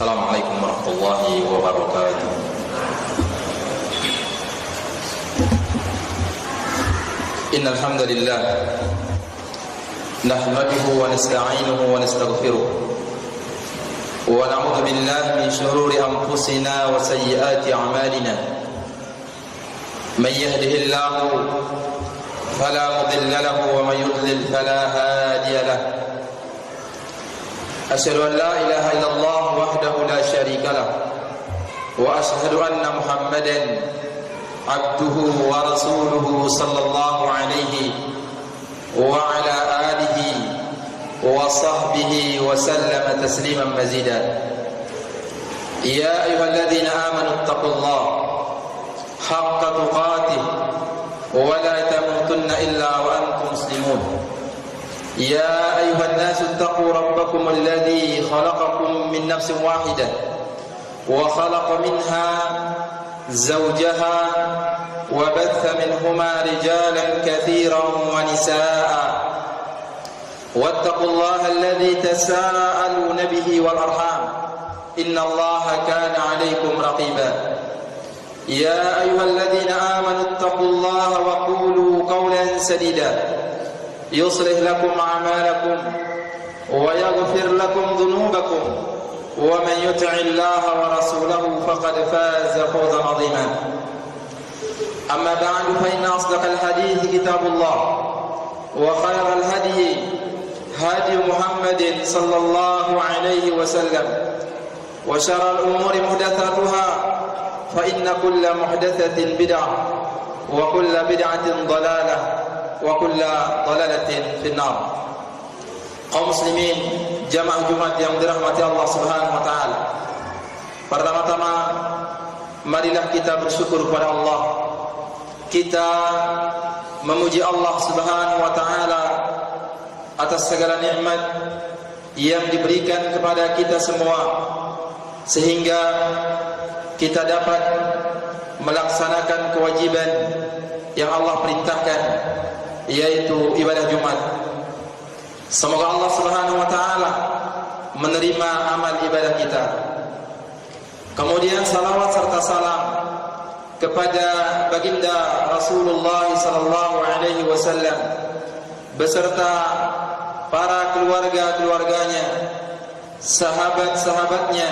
Assalamualaikum warahmatullahi wabarakatuh. Innal hamdalillah nahmaduhu wa nasta'inuhu wa nastaghfiruh wa na'udzu billahi min shururi anfusina wa sayyiati a'malina. Man yahdihillahu fala mudilla lahu wa man yudlil fala hadiya lahu. Asyhadu an la ilaha illallah wahdahu la syarika lah wa asyhadu anna Muhammadan abduhu wa rasuluhu sallallahu alaihi wa ala alihi wa sahbihi wa sallama tasliman mazida. Ya ayyuhalladzina amanu taqullaha haqqa tuqatih wa la tamutunna illa wa antum muslimun. يا أيها الناس اتقوا ربكم الذي خلقكم من نفس واحدة وخلق منها زوجها وبث منهما رجالا كثيرا ونساء واتقوا الله الذي تساءلون به والأرحام إن الله كان عليكم رقيبا. يا أيها الذين آمنوا اتقوا الله وقولوا قولا سديدا يصلح لكم أعمالكم ويغفر لكم ذنوبكم ومن يطع الله ورسوله فقد فاز فوزا عظيما. أما بعد فإن أصدق الحديث كتاب الله وخير الهدي هدي محمد صلى الله عليه وسلم وشر الأمور محدثاتها فإن كل محدثة بدعة وكل بدعة ضلالة wa kulla dhalalatin finnar. Kaum muslimin jamaah Jumat yang dirahmati Allah Subhanahu wa taala. Pertama-tama marilah kita bersyukur kepada Allah. Kita memuji Allah Subhanahu wa taala atas segala nikmat yang diberikan kepada kita semua sehingga kita dapat melaksanakan kewajiban yang Allah perintahkan, yaitu ibadah Jumat. Semoga Allah Subhanahu wa taala menerima amal ibadah kita. Kemudian salawat serta salam kepada baginda Rasulullah sallallahu alaihi wasallam beserta para keluarga-keluarganya, sahabat-sahabatnya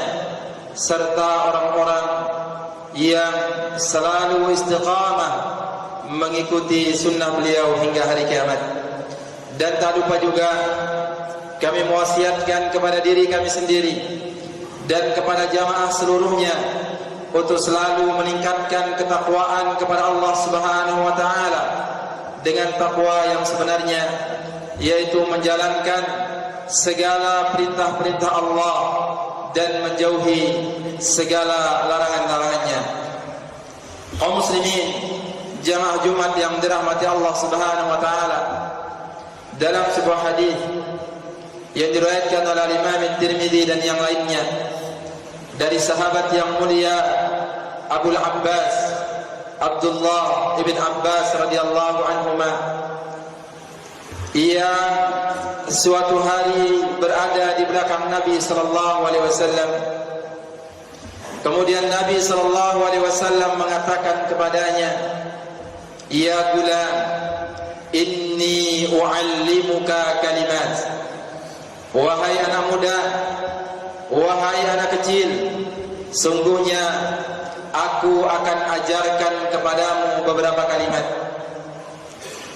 serta orang-orang yang selalu istiqamah mengikuti sunnah beliau hingga hari kiamat. Dan tak lupa juga kami mewasiatkan kepada diri kami sendiri dan kepada jamaah seluruhnya untuk selalu meningkatkan ketakwaan kepada Allah Subhanahu wa taala dengan takwa yang sebenarnya, yaitu menjalankan segala perintah-perintah Allah dan menjauhi segala larangan-larangannya. Kaum muslimin jamaah Jumat yang dirahmati Allah Subhanahu wa taala, dalam sebuah hadis yang diriwayatkan oleh Imam Tirmidzi dan yang lainnya dari sahabat yang mulia Abul Abbas Abdullah ibn Abbas radhiyallahu anhuma, ia suatu hari berada di belakang Nabi sallallahu alaihi wasallam. Kemudian Nabi sallallahu alaihi wasallam mengatakan kepadanya, "Ya gulam, inni u'allimuka kalimat." Wahai anak muda, wahai anak kecil, sungguhnya aku akan ajarkan kepadamu beberapa kalimat.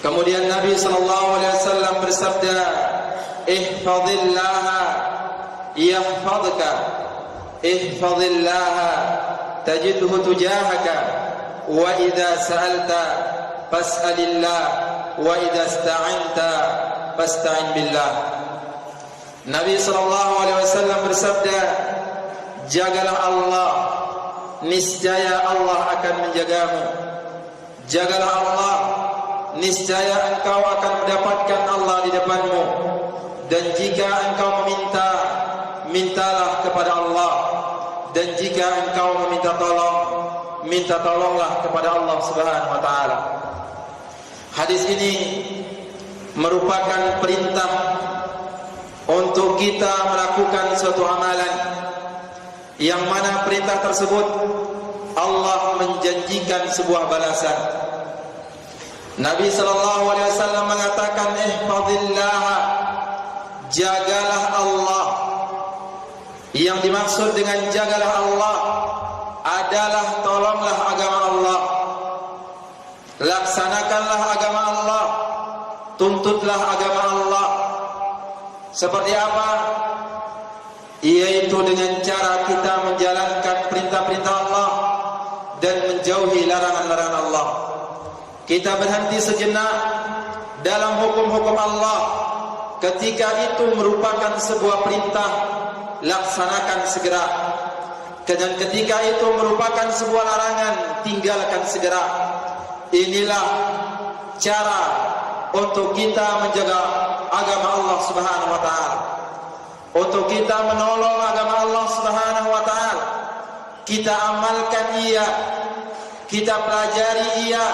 Kemudian Nabi sallallahu alaihi wasallam bersabda, "Ihfazillaha yahfazka, ihfazillaha tajidhu tujahaka, wa idza sa'alta fas'alillah, wa idza ista'anta fasta'in billah." Nabi sallallahu alaihi wasallam bersabda, "Jagalah Allah, niscaya Allah akan menjagamu. Jagalah Allah, niscaya engkau akan mendapatkan Allah di depanmu. Dan jika engkau meminta, mintalah kepada Allah. Dan jika engkau meminta tolong, minta tolonglah kepada Allah Subhanahu wa taala." Hadis ini merupakan perintah untuk kita melakukan suatu amalan yang mana perintah tersebut Allah menjanjikan sebuah balasan. Nabi sallallahu alaihi wasallam mengatakan, ihfazillah, jagalah Allah. Yang dimaksud dengan jagalah Allah adalah tolonglah agama Allah, laksanakanlah agama Allah, tuntutlah agama Allah. Seperti apa? Yaitu dengan cara kita menjalankan perintah-perintah Allah dan menjauhi larangan-larangan Allah. Kita berhenti sejenak dalam hukum-hukum Allah. Ketika itu merupakan sebuah perintah, laksanakan segera. Dan ketika itu merupakan sebuah larangan, tinggalkan segera. Inilah cara untuk kita menjaga agama Allah Subhanahu wa taala. Untuk kita menolong agama Allah Subhanahu wa taala. Kita amalkan ia, kita pelajari ia,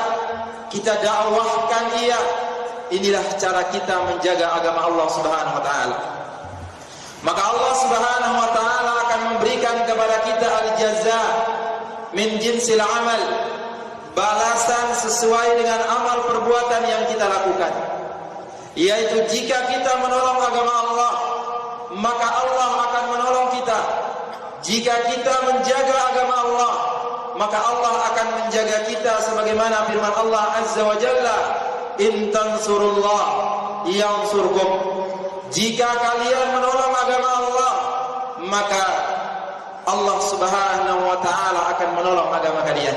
kita dakwahkan ia. Inilah cara kita menjaga agama Allah Subhanahu wa taala. Maka Allah Subhanahu wa taala akan memberikan kepada kita al-jaza min jinsil amal, balasan sesuai dengan amal perbuatan yang kita lakukan. Yaitu jika kita menolong agama Allah, maka Allah akan menolong kita. Jika kita menjaga agama Allah, maka Allah akan menjaga kita sebagaimana firman Allah Azza wa Jalla, in tansurullah yansurkum. Jika kalian menolong agama Allah, maka Allah Subhanahu wa taala akan menolong agama kalian,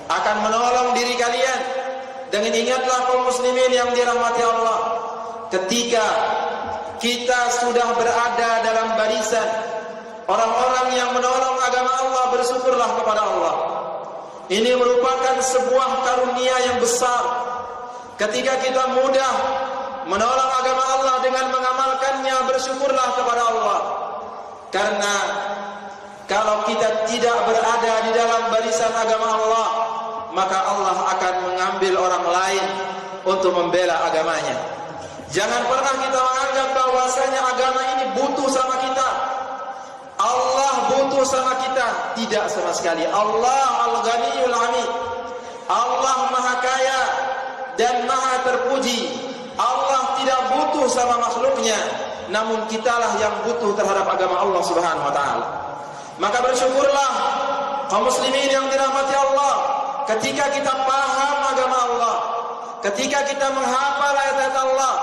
akan menolong diri kalian. Dan ingatlah kaum muslimin yang dirahmati Allah, ketika kita sudah berada dalam barisan orang-orang yang menolong agama Allah, bersyukurlah kepada Allah. Ini merupakan sebuah karunia yang besar. Ketika kita mudah menolong agama Allah dengan mengamalkannya, bersyukurlah kepada Allah. Karena kalau kita tidak berada di dalam barisan agama Allah, maka Allah akan mengambil orang lain untuk membela agamanya. Jangan pernah kita menganggap bahwasanya agama ini butuh sama kita, Allah butuh sama kita. Tidak sama sekali. Allah Al-Ghaniyul Hamid, Allah Maha Kaya dan Maha Terpuji. Allah tidak butuh sama makhluknya, namun kitalah yang butuh terhadap agama Allah Subhanahu wa taala. Maka bersyukurlah kaum muslimin yang dirahmati Allah, ketika kita paham agama Allah, ketika kita menghafal ayat-ayat Allah,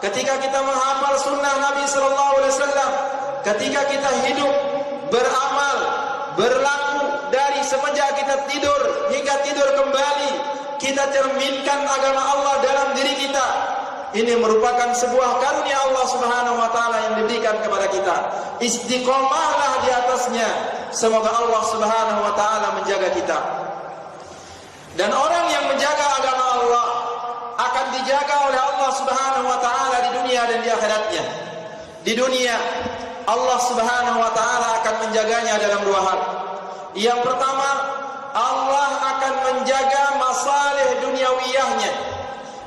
ketika kita menghafal sunnah Nabi sallallahu alaihi wasallam, ketika kita hidup, beramal, berlaku dari semenjak kita tidur hingga tidur kembali, kita cerminkan agama Allah dalam diri kita. Ini merupakan sebuah karunia Allah Subhanahu wa taala yang diberikan kepada kita. Istiqomahlah di atasnya. Semoga Allah Subhanahu wa taala menjaga kita. Dan orang yang menjaga agama Allah akan dijaga oleh Allah Subhanahu wa taala di dunia dan di akhiratnya. Di dunia, Allah Subhanahu wa taala akan menjaganya dalam dua hal. Yang pertama, Allah akan menjaga masalih duniawiyahnya.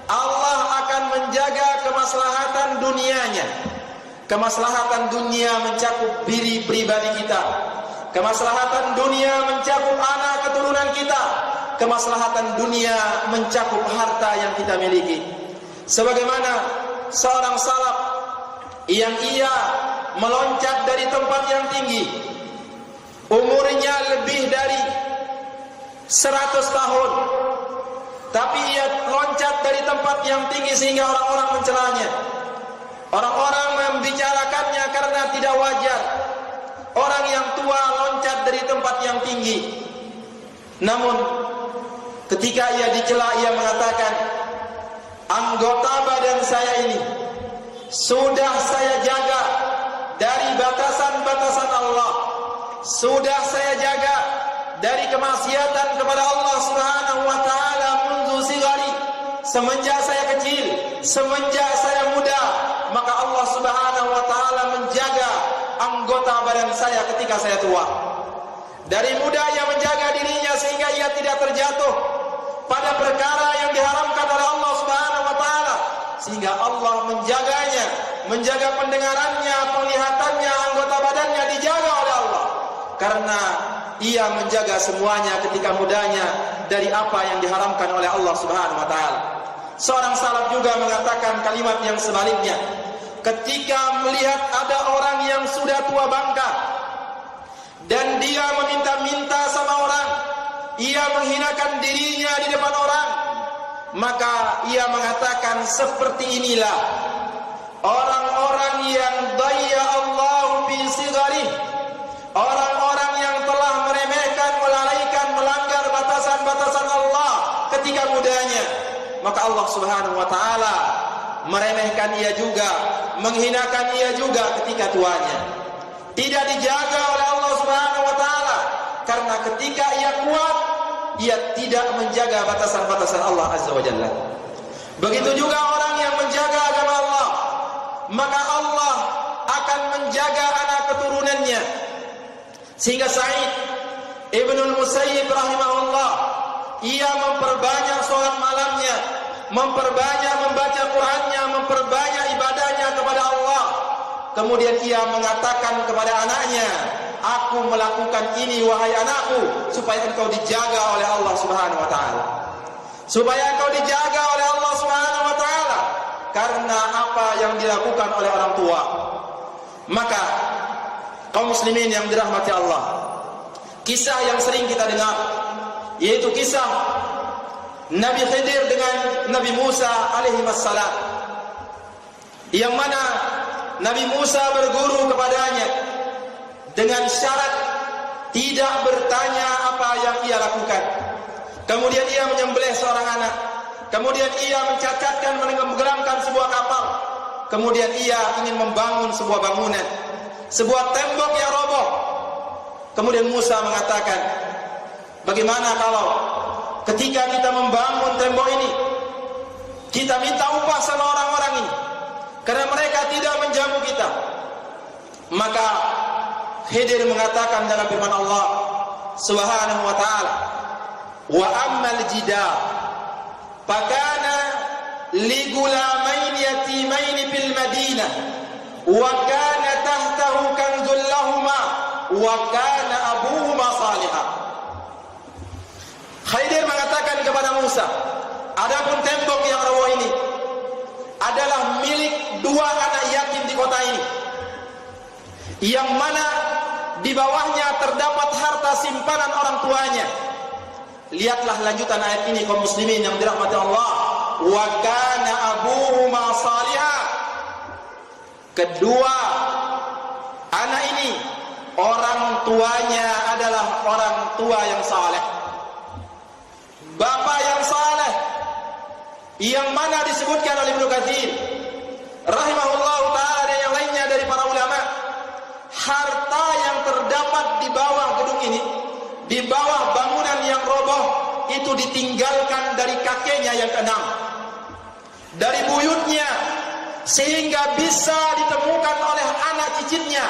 Allah akan menjaga kemaslahatan dunianya. Kemaslahatan dunia mencakup diri pribadi kita. Kemaslahatan dunia mencakup anak keturunan kita. Kemaslahatan dunia mencakup harta yang kita miliki. Sebagaimana seorang salaf yang ia meloncat dari tempat yang tinggi, umurnya lebih dari 100 tahun, tapi ia loncat dari tempat yang tinggi sehingga orang-orang mencelanya. Orang-orang membicarakannya karena tidak wajar orang yang tua loncat dari tempat yang tinggi. Namun ketika ia dicela, ia mengatakan, anggota badan saya ini sudah saya jaga dari batasan-batasan Allah, sudah saya jaga dari kemaksiatan kepada Allah Subhanahu wa taala mundu sigari, semenjak saya kecil, semenjak saya muda, maka Allah Subhanahu wa taala menjaga anggota badan saya ketika saya tua. Dari muda ia menjaga dirinya sehingga ia tidak terjatuh pada perkara yang diharamkan oleh Allah Subhanahu wa taala, sehingga Allah menjaganya, menjaga pendengarannya, penglihatannya, anggota badannya dijaga oleh Allah. karena ia menjaga semuanya ketika mudanya dari apa yang diharamkan oleh Allah Subhanahu wa taala. Seorang salaf juga mengatakan kalimat yang sebaliknya. Ketika melihat ada orang yang sudah tua bangka dan dia meminta-minta sama orang, ia menghinakan dirinya di depan orang, maka ia mengatakan, seperti inilah orang-orang yang daya Allah fi sigharih, orang-orang yang telah meremehkan, melalaikan, melanggar batasan-batasan Allah ketika mudanya, maka Allah Subhanahu wa taala meremehkan ia juga, menghinakan ia juga ketika tuanya. Tidak dijaga oleh Allah Subhanahu wa taala karena ketika ia kuat, ia tidak menjaga batasan-batasan Allah Azza wa Jalla. Begitu juga orang yang menjaga agama Allah, maka Allah akan menjaga anak keturunannya. Sehingga Sa'id Ibnul Musayyib rahimahullah, ia memperbanyak sholat malamnya, memperbanyak membaca Qur'annya, memperbanyak ibadahnya kepada Allah. Kemudian ia mengatakan kepada anaknya, aku melakukan ini wahai anakku supaya engkau dijaga oleh Allah Subhanahu wa taala. Supaya engkau dijaga oleh Allah Subhanahu wa taala karena apa yang dilakukan oleh orang tua. Maka kaum muslimin yang dirahmati Allah, kisah yang sering kita dengar yaitu kisah Nabi Khidir dengan Nabi Musa alaihi wassalam, yang mana Nabi Musa berguru kepadanya dengan syarat tidak bertanya apa yang ia lakukan. Kemudian ia menyembelih seorang anak. Kemudian ia mencacatkan, menenggelamkan sebuah kapal. Kemudian ia ingin membangun sebuah bangunan, sebuah tembok yang roboh. Kemudian Musa mengatakan, bagaimana kalau ketika kita membangun tembok ini, kita minta upah sama orang-orang ini, karena mereka tidak menjamu kita. Maka Khidir mengatakan dalam firman Allah Subhanahu wa taala, wa ammal jidar fakana li gulamain yatimain fil madinah wa kana tahtahu kanzul lahumā wa kana abuhuma salihah. Khidir mengatakan kepada Musa, adapun tembok yang roboh ini adalah milik dua anak yatim di kota ini, yang mana di bawahnya terdapat harta simpanan orang tuanya. Lihatlah lanjutan ayat ini kaum muslimin yang dirahmati Allah. Wa kana abuhuma salihah. Kedua anak ini orang tuanya adalah orang tua yang saleh, bapak yang saleh, yang mana disebutkan oleh Ibnu Katsir rahimahullah taala dan yang lainnya dari para ulama, harta yang terdapat di bawah gedung ini, di bawah bangunan yang roboh itu ditinggalkan dari kakeknya yang keenam, dari buyutnya, sehingga bisa ditemukan oleh anak cicitnya,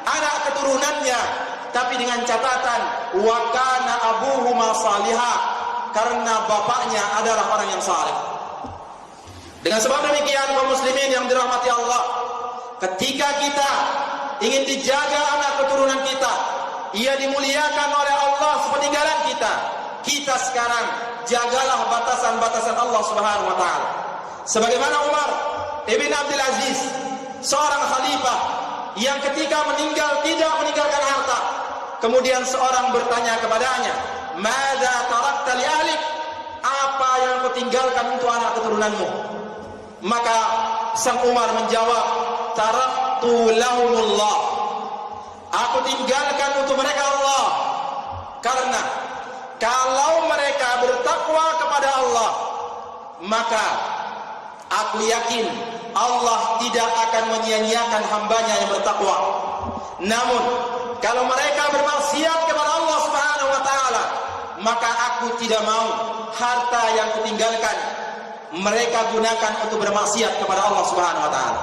anak keturunannya, tapi dengan catatan wa kana abuhuma salihah, karena bapaknya adalah orang yang saleh. Dengan sebab demikian kaum muslimin yang dirahmati Allah, ketika kita ingin dijaga anak keturunan kita, ia dimuliakan oleh Allah sepeninggalan kita, kita sekarang jagalah batasan-batasan Allah Subhanahu wa taala. Sebagaimana Umar ibn Abdul Aziz, seorang khalifah yang ketika meninggal tidak meninggalkan harta. Kemudian seorang bertanya kepadanya, "Madza tarakta li ahlik?" Apa yang kau tinggalkan untuk anak keturunanmu? Maka sang Umar menjawab, "Taraktu lahumullah." Aku tinggalkan untuk mereka Allah. Karena kalau mereka bertakwa kepada Allah, maka aku yakin Allah tidak akan menyia-nyiakan hambanya yang bertakwa. Namun kalau mereka bermaksiat kepada Allah Subhanahu wa taala, maka aku tidak mau harta yang kutinggalkan mereka gunakan untuk bermaksiat kepada Allah Subhanahu wa taala.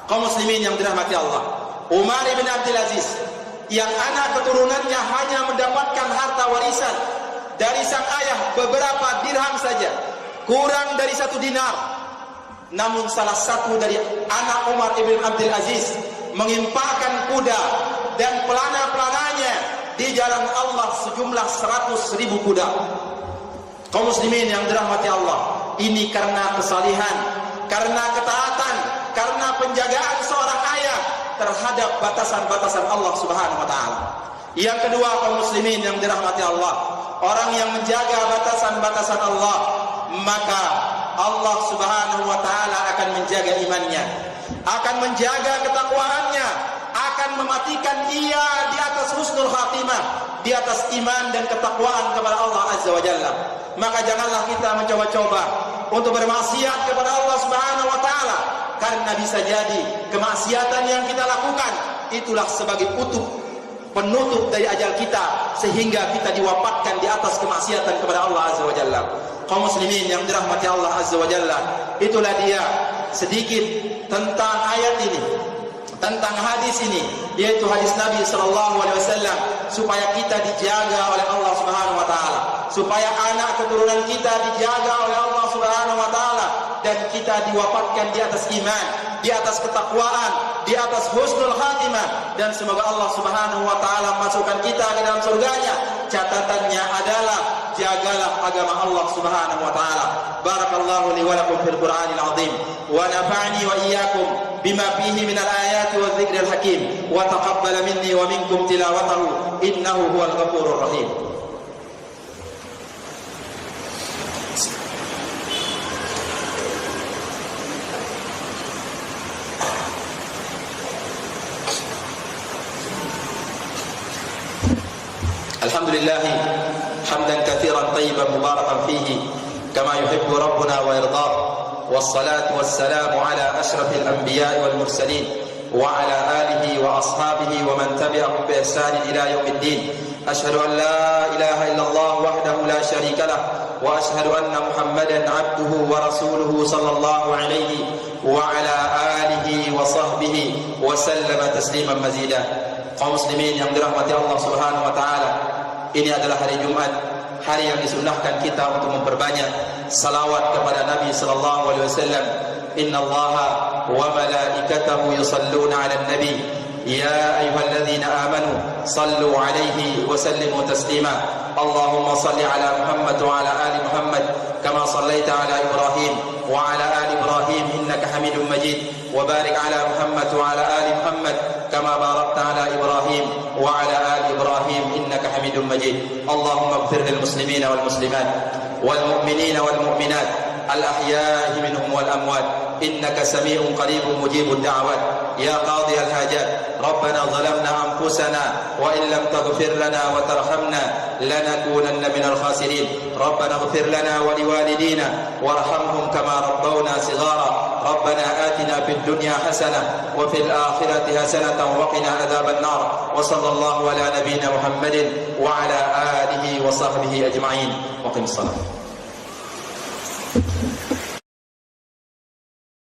Kaum muslimin yang dirahmati Allah, Umar bin Abdul Aziz yang anak keturunannya hanya mendapatkan harta warisan dari sang ayah beberapa dirham saja, kurang dari 1 dinar. Namun salah satu dari anak Umar bin Abdul Aziz mengimpakkan kuda dan pelana-pelananya jalan Allah sejumlah 100.000 kuda. Kaum muslimin yang dirahmati Allah, ini karena kesalihan, karena ketaatan, karena penjagaan seorang ayah terhadap batasan-batasan Allah Subhanahu wa taala. Yang kedua, kaum muslimin yang dirahmati Allah, orang yang menjaga batasan-batasan Allah, maka Allah Subhanahu wa taala akan menjaga imannya, akan menjaga ketakwaannya, akan mematikan ia di atas husnul khatimah, di atas iman dan ketakwaan kepada Allah Azza wa Jalla. Maka janganlah kita mencoba-coba untuk bermaksiat kepada Allah Subhanahu wa taala, karena bisa jadi kemaksiatan yang kita lakukan itulah sebagai penutup dari ajal kita, sehingga kita diwafatkan di atas kemaksiatan kepada Allah Azza wa Jalla. Kaum muslimin yang dirahmati Allah Azza wa Jalla, itulah dia sedikit tentang ayat ini, tentang hadis ini, yaitu hadis Nabi SAW, supaya kita dijaga oleh Allah Subhanahu wa taala, supaya anak keturunan kita dijaga oleh Allah Subhanahu wa taala, dan kita diwafatkan di atas iman, di atas ketakwaan, di atas husnul khatimah, dan semoga Allah Subhanahu wa taala masukkan kita ke dalam surganya. Catatannya adalah jagalah agama Allah Subhanahu wa taala. Barakallahu li wa lakum fil Qur'anil azim, wa nafa'ani wa iyyakum bima fihi minal ayati wadh dhikril hakim, wa taqabbal minni wa minkum tilawatahu innahu huwal ghafurur rahim. Alhamdulillah hamdan katsiran tayyiban mubarakan fihi kama yuhibbu rabbuna wa yardah, wassalatu wassalamu ala asyrafil anbiya'i wal mursalin wa ala alihi wa ashabihi wa man tabi'ahum bi ihsanin ila yaumiddin. Asyhadu an la ilaha illallah wahdahu la syarika lah, wa asyhadu anna Muhammadan 'abduhu wa rasuluhu sallallahu alaihi wa ala alihi wa sahbihi wa sallama tasliman mazida. Kaum muslimin yang dirahmati Allah Subhanahu wa taala, ini adalah hari Jumat, hari yang disunnahkan kita untuk memperbanyak salawat kepada Nabi sallallahu alaihi wasallam. Innallaha wa malaikatahu yusalluna 'alan nabi ya ayyuhalladzina amanu sallu 'alaihi wa sallimu taslima. Allahumma salli 'ala Muhammad wa 'ala ali Muhammad kama sallaita 'ala Ibrahim wa 'ala ali Ibrahim innaka Hamidum Majid, wa barik 'ala Muhammad wa 'ala ali Muhammad kama barakta 'ala Ibrahim wa 'ala ali Ibrahim innaka Hamidum Majid. Allahumma ighfir lil muslimina wal muslimat wal mu'minina wal mu'minat al ahya'i minhum wal amwat innaka sami'un qaribun mujibud da'wat. Ya qadhi al hajat, rabbana zalamna anfusana wa in lam taghfir lana wa tarhamna lanakunanna minal khasirin. Rabbana ighfir lana wa liwalidina warhamhum kama rabbawna shighara. Rabbana atina fid dunya hasanah wa fil akhirati hasanatan wa qina adzaban nar. Wa sallallahu ala nabiyyina Muhammadin wa ala alihi wa sahbihi ajma'in. Wa qimis salat.